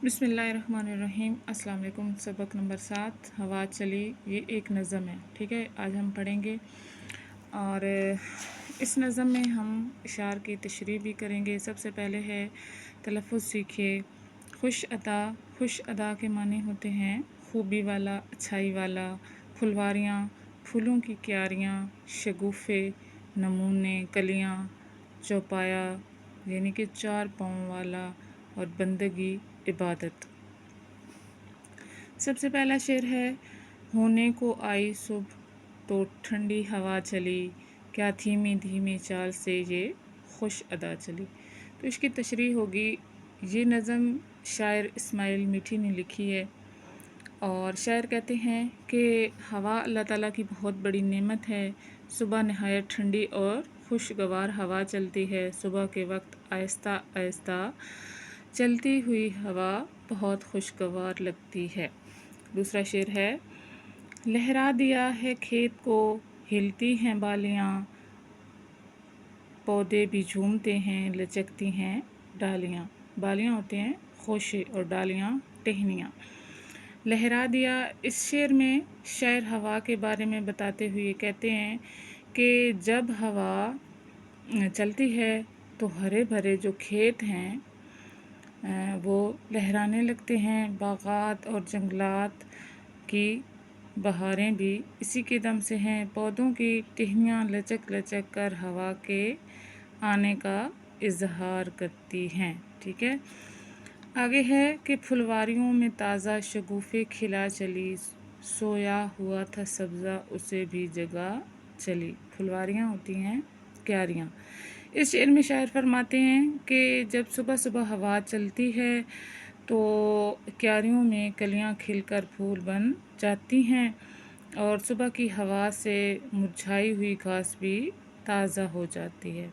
बिस्मिल्लाहिर्रहमानिर्रहीम। अस्सलाम वालेकुम। सबक नंबर 7 हवा चली, ये एक नज़म है। ठीक है, आज हम पढ़ेंगे और इस नज़म में हम इशार की तशरीह भी करेंगे। सबसे पहले है तलफ़्फ़ुज़ सीखिए। खुश अदा के माने होते हैं खूबी वाला, अच्छाई वाला, फुलवारियाँ, फूलों की क्यारियाँ, शगुफ़े, नमूने, कलियाँ, चौपाया यानी कि 4 पाँव वाला, और बंदगी इबादत। सबसे पहला शेर है, होने को आई सुबह तो ठंडी हवा चली, क्या धीमी धीमी चाल से ये खुश अदा चली। तो इसकी तशरीह होगी। ये नज़म शायर इस्माइल मीठी ने लिखी है और शायर कहते हैं कि हवा अल्लाह ताला की बहुत बड़ी नेमत है। सुबह नहायत ठंडी और खुशगवार हवा चलती है। सुबह के वक्त आहिस्ता आहिस्ता चलती हुई हवा बहुत खुशगवार लगती है। दूसरा शेर है, लहरा दिया है खेत को, हिलती हैं बालियाँ, पौधे भी झूमते हैं, लचकती हैं डालियाँ। बालियाँ होते हैं खोशे और डालियाँ टहनियाँ। लहरा दिया, इस शेर में शायर हवा के बारे में बताते हुए कहते हैं कि जब हवा चलती है तो हरे भरे जो खेत हैं वो लहराने लगते हैं। बागात और जंगलात की बहारें भी इसी के दम से हैं। पौधों की टहनियाँ लचक लचक कर हवा के आने का इजहार करती हैं। ठीक है, आगे है कि फुलवारियों में ताज़ा शगुफ़े खिला चली, सोया हुआ था सब्ज़ा उसे भी जगा चली। फुलवारियाँ होती हैं क्यारियाँ। इस शेर में शायर फरमाते हैं कि जब सुबह सुबह हवा चलती है तो क्यारियों में कलियां खिलकर फूल बन जाती हैं और सुबह की हवा से मुरझाई हुई घास भी ताज़ा हो जाती है।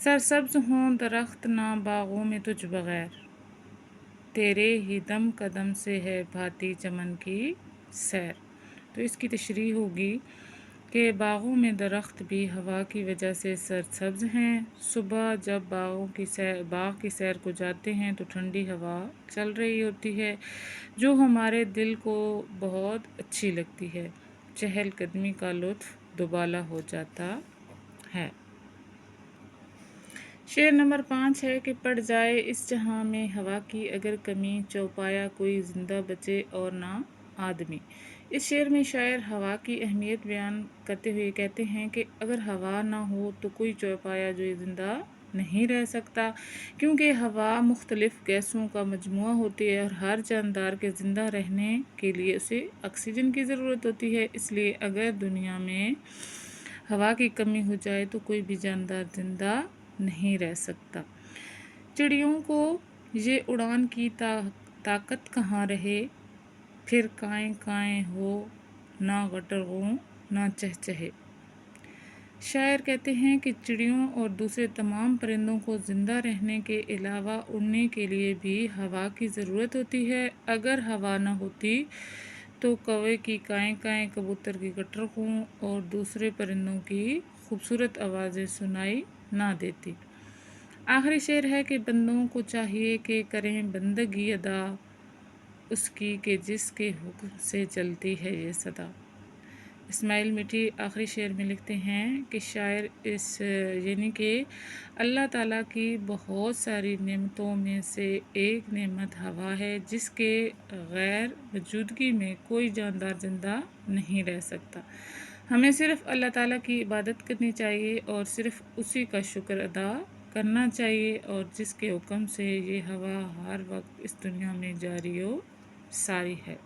सरसब्ज हों दरख्त ना बागों में तुझ बगैर, तेरे ही दम कदम से है भाती चमन की सैर। तो इसकी तशरीह होगी कि बागों में दरख्त भी हवा की वजह से सरसब्ज हैं। सुबह जब बाग की सैर को जाते हैं तो ठंडी हवा चल रही होती है जो हमारे दिल को बहुत अच्छी लगती है। चहलकदमी का लुत्फ़ दुबाला हो जाता है। शेर नंबर 5 है कि पड़ जाए इस जहां में हवा की अगर कमी, चौपाया कोई ज़िंदा बचे और ना आदमी। इस शेर में शायर हवा की अहमियत बयान करते हुए कहते हैं कि अगर हवा ना हो तो कोई चौपाया जो ज़िंदा नहीं रह सकता, क्योंकि हवा मुख्तलिफ़ गैसों का मजमुआ होती है और हर जानदार के ज़िंदा रहने के लिए उसे ऑक्सीजन की ज़रूरत होती है। इसलिए अगर दुनिया में हवा की कमी हो जाए तो कोई भी जानदार ज़िंदा नहीं रह सकता। चिड़ियों को ये उड़ान की ताकत कहाँ रहे, फिर काएं काएं हो ना गटरों ना चहचहे। शायर कहते हैं कि चिड़ियों और दूसरे तमाम परिंदों को ज़िंदा रहने के अलावा उड़ने के लिए भी हवा की ज़रूरत होती है। अगर हवा न होती तो कौवे की काएं काएं, कबूतर की गटरों और दूसरे परिंदों की खूबसूरत आवाज़ें सुनाई ना देती। आखिरी शेर है कि बंदों को चाहिए कि करें बंदगी अदा उसकी के जिसके हुक्म से चलती है ये सदा। इस्माइल मीठी आखिरी शेर में लिखते हैं कि शायर इस यानी कि अल्लाह ताला की बहुत सारी नेमतों में से एक नेमत हवा है जिसके गैर मौजूदगी में कोई जानदार ज़िंदा नहीं रह सकता। हमें सिर्फ़ अल्लाह ताला की इबादत करनी चाहिए और सिर्फ़ उसी का शुक्र अदा करना चाहिए और जिसके हुक्म से ये हवा हर वक्त इस दुनिया में जारी व सारी है।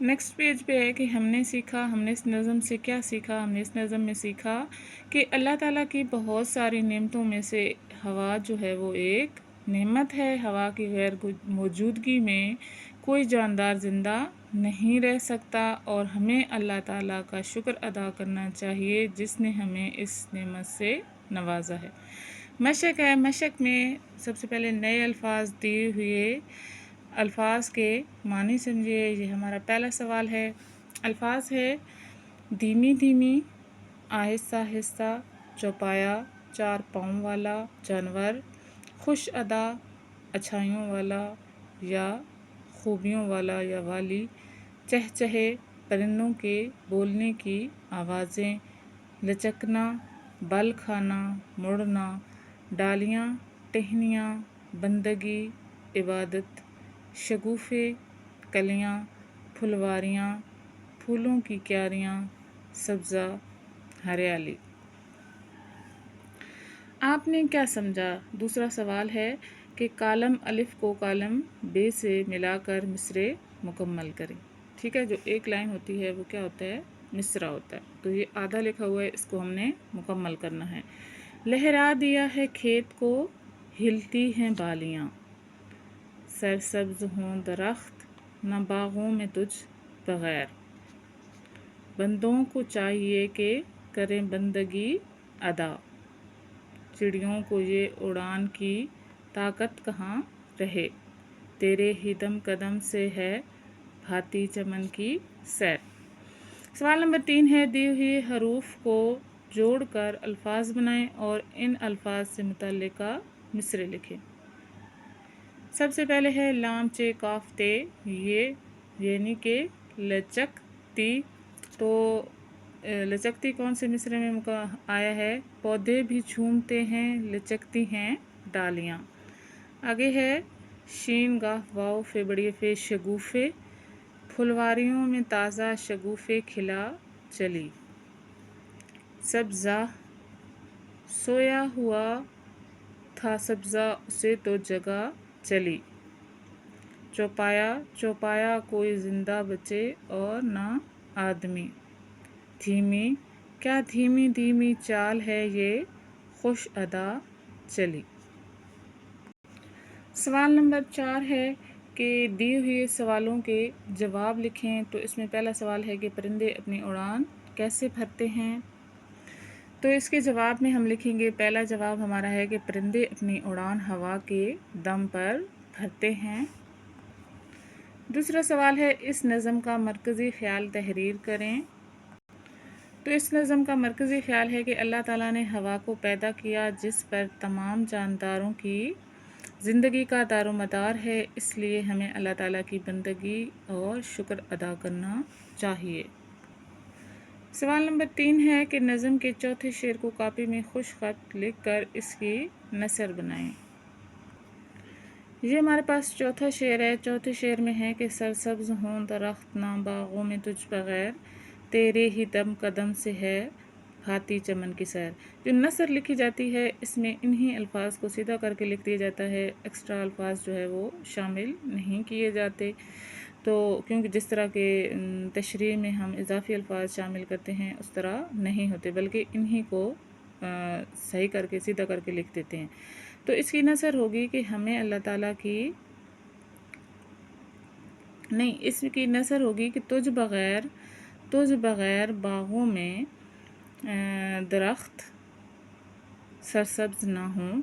नेक्स्ट पेज पे है कि हमने इस नज़म से क्या सीखा। हमने इस नज़म में सीखा कि अल्लाह ताला की बहुत सारी नेमतों में से हवा जो है वो एक नेमत है। हवा की गैर मौजूदगी में कोई जानदार ज़िंदा नहीं रह सकता और हमें अल्लाह ताला का शुक्र अदा करना चाहिए जिसने हमें इस नेमत से नवाजा है। मशक है, मशक में सबसे पहले नए अल्फाज दिए हुए अल्फाज के मानी समझिए। ये हमारा पहला सवाल है। अल्फाज है धीमी धीमी, आहिस्ता आहिस्ता, चौपाया, 4 पाँव वाला जानवर, खुश अदा, اچھائیوں والا یا خوبیوں والا یا والی، چہچہے پرندوں کے بولنے کی آوازیں، لچکنا، بل کھانا، مڑنا، ڈالیاں، ٹہنیاں، بندگی، عبادت، شگوفے، کلیاں، پھلواریاں، پھولوں کی کیاریاں، سبزہ، ہریالی۔ آپ نے کیا سمجھا؟ دوسرا سوال ہے کہ کالم الف کو کالم بے سے ملا کر مصرعے مکمل کریں۔ ٹھیک ہے، جو ایک لائن ہوتی ہے وہ کیا ہوتا ہے؟ مصرعہ ہوتا ہے۔ تو یہ آدھا لکھا ہوا ہے، اس کو ہم نے مکمل کرنا ہے۔ لہرا دیا ہے کھیت کو، ہلتی ہیں بالیاں، سرسبز ہوں درخت، نہ باغوں میں تجھ بغیر، بندوں کو چاہیے کہ کریں بندگی ادا، چڑیوں کو یہ اڑان کی طاقت کہاں رہے، تیرے ہی دم قدم سے ہے بھاتی چمن کی سیر۔ سوال نمبر 3 ہے، دیے ہوئے حروف کو جوڑ کر الفاظ بنائیں اور ان الفاظ سے متعلقہ مصرعے لکھیں۔ سب سے پہلے ہے لام چے کاف تے، یہ یعنی کہ لچکتی۔ تو لچکتی کون سے مصرعے میں آیا ہے؟ پودے بھی جھومتے ہیں، لچکتی ہیں ڈالیاں۔ آگے ہے شین گاف واؤ فے بڑی فے، شگوفے، پھلواریوں میں تازہ شگوفے کھلا چلی، سبزہ، سویا ہوا تھا سبزہ اسے تو جگا چلی، چوپایا، چوپایا کوئی زندہ بچے اور نہ آدمی، دھیمی، کیا دھیمی دھیمی چال ہے یہ خوش ادا چلی۔ سوال نمبر 4 ہے کہ دیے ہوئے سوالوں کے جواب لکھیں۔ تو اس میں پہلا سوال ہے کہ پرندے اپنی اڑان کیسے بھرتے ہیں؟ تو اس کے جواب میں ہم لکھیں گے، پہلا جواب ہمارا ہے کہ پرندے اپنی اڑان ہوا کے دم پر بھرتے ہیں۔ دوسرا سوال ہے، اس نظم کا مرکزی خیال تحریر کریں۔ تو اس نظم کا مرکزی خیال ہے کہ اللہ تعالیٰ نے ہوا کو پیدا کیا جس پر تمام جانداروں کی زندگی کا دار و مدار ہے، اس لیے ہمیں اللہ تعالیٰ کی بندگی اور شکر ادا کرنا چاہیے۔ سوال نمبر 3 ہے کہ نظم کے چوتھے شعر کو کاپی میں خوش خط لکھ کر اس کی نثر بنائیں۔ یہ ہمارے پاس چوتھا شعر ہے۔ چوتھے شعر میں ہے کہ سرسبز ہوں درخت، نہ باغوں میں تجھ بغیر، تیرے ہی دم قدم سے ہے بھاتی چمن کی سیر۔ جو نثر لکھی جاتی ہے اس میں انہی الفاظ کو سیدھا کر کے لکھ دیا جاتا ہے، ایکسٹرا الفاظ جو ہے وہ شامل نہیں کیے جاتے۔ تو کیونکہ جس طرح کے تشریح میں ہم اضافی الفاظ شامل کرتے ہیں اس طرح نہیں ہوتے، بلکہ انہی کو صحیح کر کے سیدھا کر کے لکھ دیتے ہیں۔ تو اس کی نثر ہوگی کہ ہمیں اللہ تعالیٰ کی اس کی نثر ہوگی کہ تجھ بغیر باغوں میں درخت سرسبز نہ ہوں،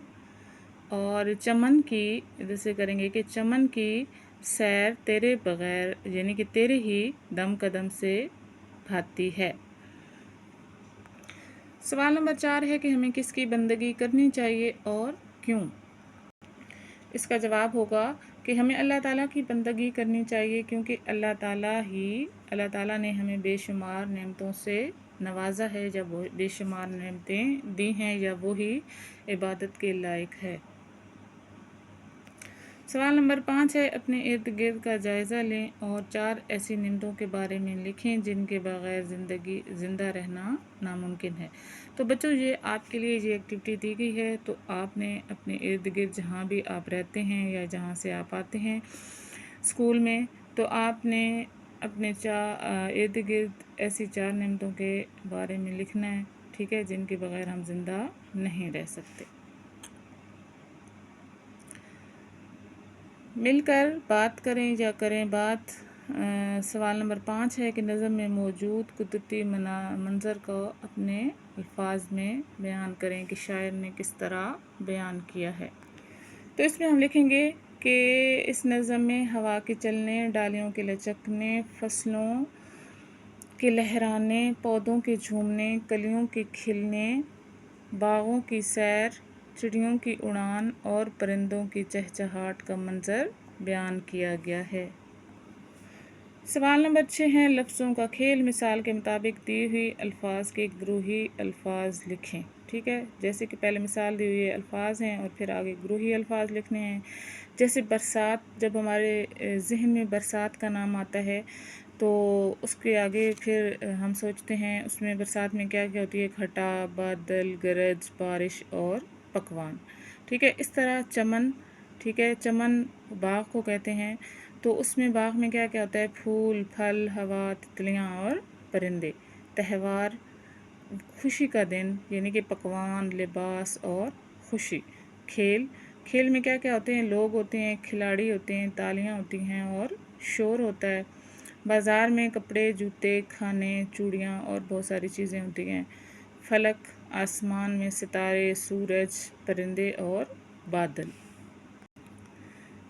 اور چمن کی جیسے کریں گے کہ چمن کی سیر تیرے بغیر یعنی کہ تیرے ہی دم قدم سے بھاتی ہے۔ سوال نمبر 4 ہے کہ ہمیں کس کی بندگی کرنی چاہیے اور کیوں؟ اس کا جواب ہوگا کہ ہمیں اللہ تعالیٰ کی بندگی کرنی چاہیے کیونکہ اللہ تعالیٰ نے ہمیں بے شمار نعمتوں سے نوازا ہے، جب وہ بے شمار نعمتیں دی ہیں یا وہی عبادت کے لائق ہے۔ سوال نمبر 5 ہے، اپنے ارد گرد کا جائزہ لیں اور 4 ایسی نعمتوں کے بارے میں لکھیں جن کے بغیر زندہ رہنا ناممکن ہے۔ تو بچوں، یہ آپ کے لیے یہ ایکٹیویٹی دی گئی ہے، تو آپ نے اپنے ارد گرد جہاں بھی آپ رہتے ہیں یا جہاں سے آپ آتے ہیں اسکول میں، تو آپ نے اپنے ارد گرد ایسی 4 نعمتوں کے بارے میں لکھنا ہے، ٹھیک ہے، جن کے بغیر ہم زندہ نہیں رہ سکتے۔ مل کر بات کریں یا کریں بات۔ سوال نمبر 5 ہے کہ نظم میں موجود قدرتی منظر کو اپنے الفاظ میں بیان کریں کہ شاعر نے کس طرح بیان کیا ہے۔ تو اس میں ہم لکھیں گے کہ اس نظم میں ہوا کے چلنے، ڈالیوں کے لچکنے، فصلوں کے لہرانے، پودوں کے جھومنے، کلیوں کے کھلنے، باغوں کی سیر، चिड़ियों की उड़ान और परिंदों की चहचहाट का मंजर बयान किया गया है। सवाल नंबर 6 है लफ्ज़ों का खेल। मिसाल के मुताबिक दी हुई अल्फाज के ग्रोही अल्फाज लिखें। ठीक है, जैसे कि पहले मिसाल दी हुई है अल्फाज हैं और फिर आगे ग्रोही अल्फाज लिखने हैं। जैसे बरसात, जब हमारे जहन में बरसात का नाम आता है तो उसके आगे फिर हम सोचते हैं उसमें बरसात में क्या क्या होती है, घटा, बादल, गरज, बारिश और पकवान। ठीक है, इस तरह चमन, ठीक है, चमन बाग को कहते हैं, तो उसमें बाग में क्या क्या होता है, फूल, फल, हवा, तितलियाँ और परिंदे। त्यौहार, खुशी का दिन यानी कि पकवान, लिबास और खुशी। खेल, खेल में क्या क्या होते हैं, लोग होते हैं, खिलाड़ी होते हैं, तालियां होती हैं और शोर होता है। बाज़ार में कपड़े, जूते, खाने, चूड़ियाँ और बहुत सारी चीज़ें होती हैं। फलक, आसमान में सितारे, सूरज, परिंदे और बादल।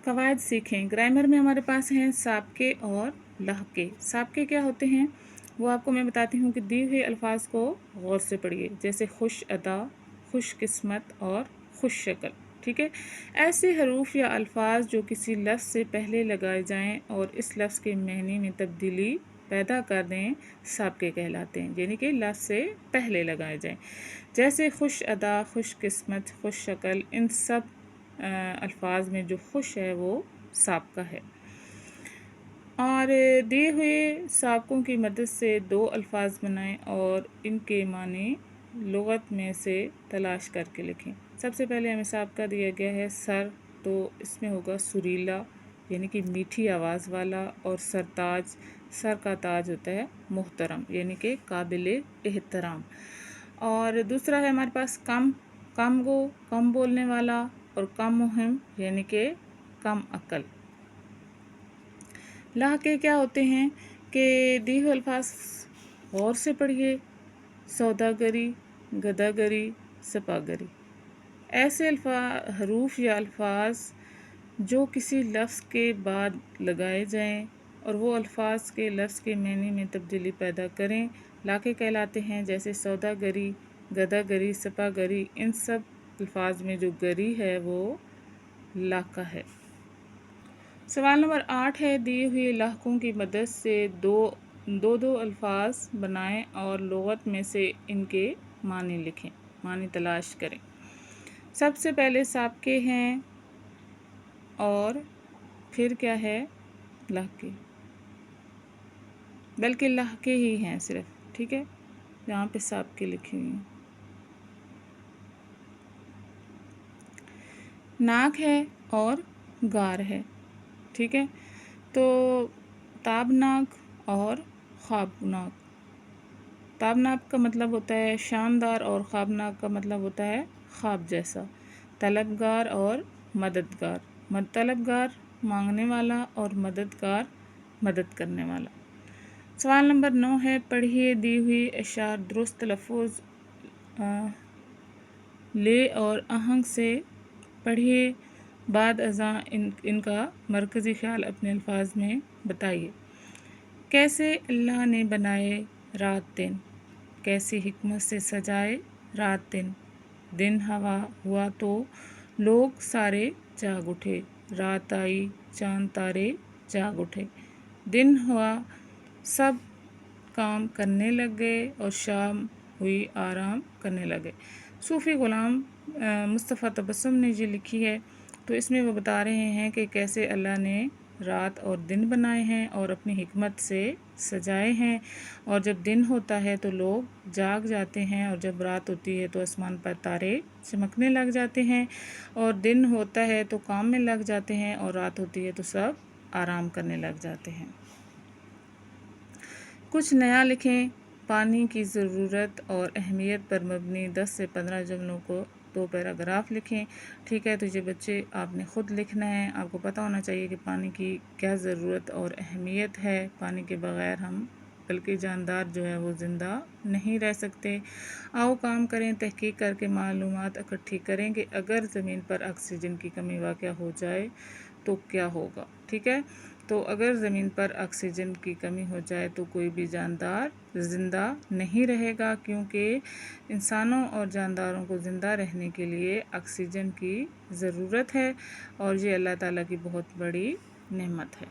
कवायद सीखें। ग्रामर में हमारे पास हैं साबके और लहके। साबके क्या होते हैं वो आपको मैं बताती हूँ कि दिए हुए अल्फाज को गौर से पढ़िए, जैसे खुश अदा, खुश किस्मत और खुश शक्ल। ठीक है, ऐसे हरूफ या अल्फाज जो किसी लफ्ज़ से पहले लगाए जाएं और इस लफ्ज़ के मायने में तब्दीली पैदा कर दें, साबके कहलाते हैं, यानी कि लफ्ज़ से पहले लगाए जाएं। जैसे खुश अदा, खुश किस्मत, खुश शक्ल, इन सब अल्फाज में जो खुश है वो साबका है। और दिए हुए साबकों की मदद से दो अल्फाज बनाएं और इनके माने लुगत में से तलाश करके लिखें। सबसे पहले हमें साबका दिया गया है सर, तो इसमें होगा सुरीला यानी कि मीठी आवाज़ वाला, और सरताज, सर का ताज होता है मुहतरम यानी कि काबिल एहतराम। और दूसरा है हमारे पास कम, कम गो, कम बोलने वाला, और कम मुहिम यानी कि कम अक्ल। लहके क्या होते हैं कि दिए हुए अल्फाज गौर से पढ़िए, सौदागरी, गदागरी, सपागरी। ऐसे हरूफ या अल्फाज जो किसी लफ्ज़ के बाद लगाए जाएं और वो अल्फाज के लफ्ज़ के मानी में तब्दीली पैदा करें, लाके कहलाते हैं। जैसे सौदागरी, गदागरी, सपागरी, इन सब अल्फाज में जो गरी है वो लाका है। सवाल नंबर 8 है दिए हुए लाहकों की मदद से दो अल्फाज बनाएं और लुगत में से इनके मानी लिखें, मानी तलाश करें। सबसे पहले साबके हैं और फिर क्या है, लहके, बल्कि लहके ही हैं सिर्फ। ठीक है, यहाँ पे साबके लिखे हुए हैं। नाक है और गार है। ठीक है, तो ताबनाक और ख्वाबनाक। ताबनाक का मतलब होता है शानदार और ख्वाबनाक का मतलब होता है ख्वाब जैसा। तलबगार और मददगार, तलबगार मांगने वाला और मददगार मदद करने वाला। सवाल नंबर 9 है पढ़िए दी हुई अशार दुरुस्त तलफ़ुज़ ले और आहंग से पढ़िए, बाद अज़ां इनका मरकज़ी ख़्याल अपने अल्फाज में बताइए। कैसे अल्लाह ने बनाए रात दिन, कैसी हिकमत से सजाए रात दिन। दिन हवा हुआ तो लोग सारे जाग उठे, रात आई चांद तारे जाग उठे। दिन हुआ सब काम करने लग गए और शाम हुई आराम करने लगे। सूफ़ी ग़ुलाम मुस्तफ़ा तबस्सुम ने ये लिखी है, तो इसमें वो बता रहे हैं कि कैसे अल्लाह ने रात और दिन बनाए हैं और अपनी हिकमत से सजाए हैं। और जब दिन होता है तो लोग जाग जाते हैं, और जब रात होती है तो आसमान पर तारे चमकने लग जाते हैं। और दिन होता है तो काम में लग जाते हैं, और रात होती है तो सब आराम करने लग जाते हैं। कुछ नया लिखें। पानी की ज़रूरत और अहमियत पर मबनी 10 से 15 जुमलों को 2 पैराग्राफ लिखें। ठीक है, तो ये बच्चे आपने ख़ुद लिखना है। आपको पता होना चाहिए कि पानी की क्या ज़रूरत और अहमियत है। पानी के बग़ैर हम बल्कि जानदार जो है वो ज़िंदा नहीं रह सकते। आओ काम करें, तहकीक करके मालूमात इकट्ठी करें कि अगर ज़मीन पर ऑक्सीजन की कमी वाक़या हो जाए तो क्या होगा। ठीक है, تو اگر زمین پر آکسیجن کی کمی ہو جائے تو کوئی بھی جاندار زندہ نہیں رہے گا، کیونکہ انسانوں اور جانداروں کو زندہ رہنے کے لیے آکسیجن کی ضرورت ہے، اور یہ اللہ تعالیٰ کی بہت بڑی نعمت ہے۔